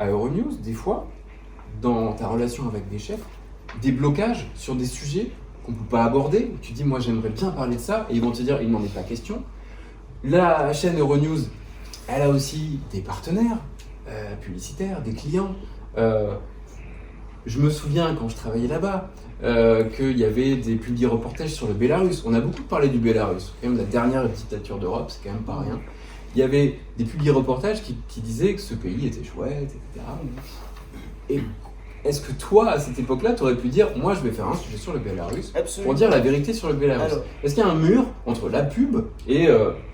à Euronews, des fois, dans ta relation avec des chefs, des blocages sur des sujets qu'on ne peut pas aborder. Tu dis, moi j'aimerais bien parler de ça, et ils vont te dire, il n'en est pas question. La chaîne Euronews, elle a aussi des partenaires publicitaires, des clients. Je me souviens quand je travaillais là-bas qu'il y avait des publi-reportages sur le Bélarus. On a beaucoup parlé du Bélarus, quand même la dernière dictature d'Europe, c'est quand même pas rien. Il y avait des publi-reportages qui disaient que ce pays était chouette, etc. Et est-ce que toi, à cette époque-là, tu aurais pu dire, moi je vais faire un sujet sur le Bélarus pour dire la vérité sur le Bélarus? Est-ce qu'il y a un mur entre la pub et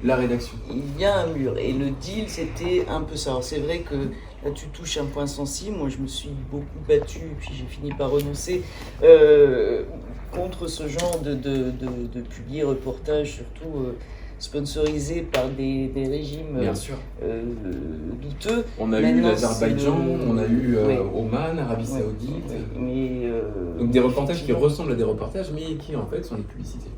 la rédaction? Il y a un mur, et le deal c'était un peu ça. Alors, c'est vrai que là tu touches un point sensible, moi je me suis beaucoup battu, puis j'ai fini par renoncer contre ce genre de publi-reportage, surtout sponsorisé par des régimes douteux. On a eu l'Azerbaïdjan, on a eu Oman, Arabie Saoudite. Donc des reportages qui ressemblent à des reportages, mais qui en fait sont des publicités.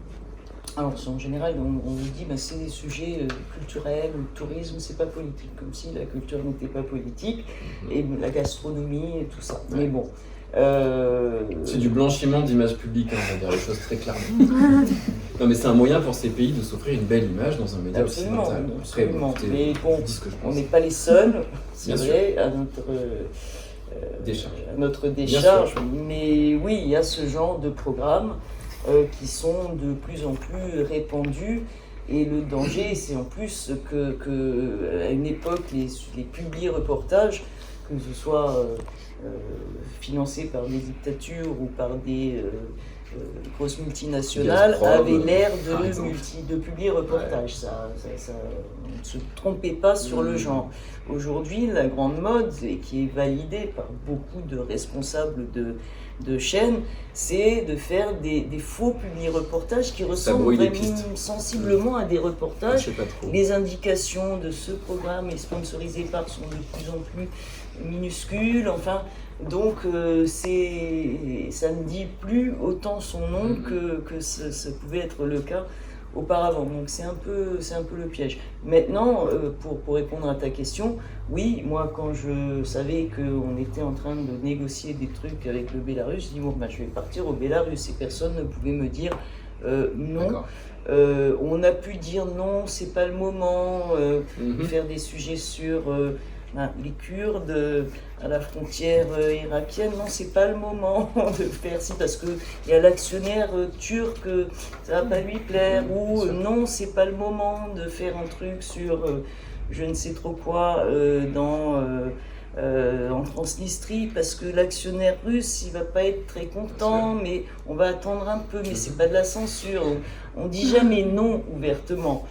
Alors en général, on nous dit que c'est des sujets culturels, le tourisme, c'est pas politique, comme si la culture n'était pas politique, et la gastronomie et tout ça. Mais bon. C'est du blanchiment d'image publique, on va dire les choses très clairement. Non mais c'est un moyen pour ces pays de s'offrir une belle image dans un média occidental. Absolument. Mais bon, on n'est pas les seuls, c'est vrai, à notre décharge. Mais oui, il y a ce genre de programmes qui sont de plus en plus répandus. Et le danger, c'est en plus qu'à une époque, les publi-reportages, que ce soit financés par des dictatures ou par des grosses multinationales, avaient l'air de publi-reportages. On ne se trompait pas sur le genre. Aujourd'hui, la grande mode, et qui est validée par beaucoup de responsables de chaînes, c'est de faire des faux publi-reportages qui ressemblent vraiment sensiblement à des reportages. Les indications de ce programme est sponsorisé par sont de plus en plus minuscules, enfin, donc ça ne dit plus autant son nom que ça pouvait être le cas auparavant. Donc c'est un peu le piège. Maintenant, pour répondre à ta question, oui, moi quand je savais qu'on était en train de négocier des trucs avec le Bélarus, je dis bon, je vais partir au Bélarus, et personne ne pouvait me dire non. On a pu dire non, c'est pas le moment, faire des sujets sur les Kurdes à la frontière irakienne, non, c'est pas le moment de faire ci parce qu'il y a l'actionnaire turc, ça va pas lui plaire, ou non, c'est pas le moment de faire un truc sur je ne sais trop quoi en Transnistrie parce que l'actionnaire russe il va pas être très content, mais on va attendre un peu, mais c'est pas de la censure. On dit jamais non ouvertement.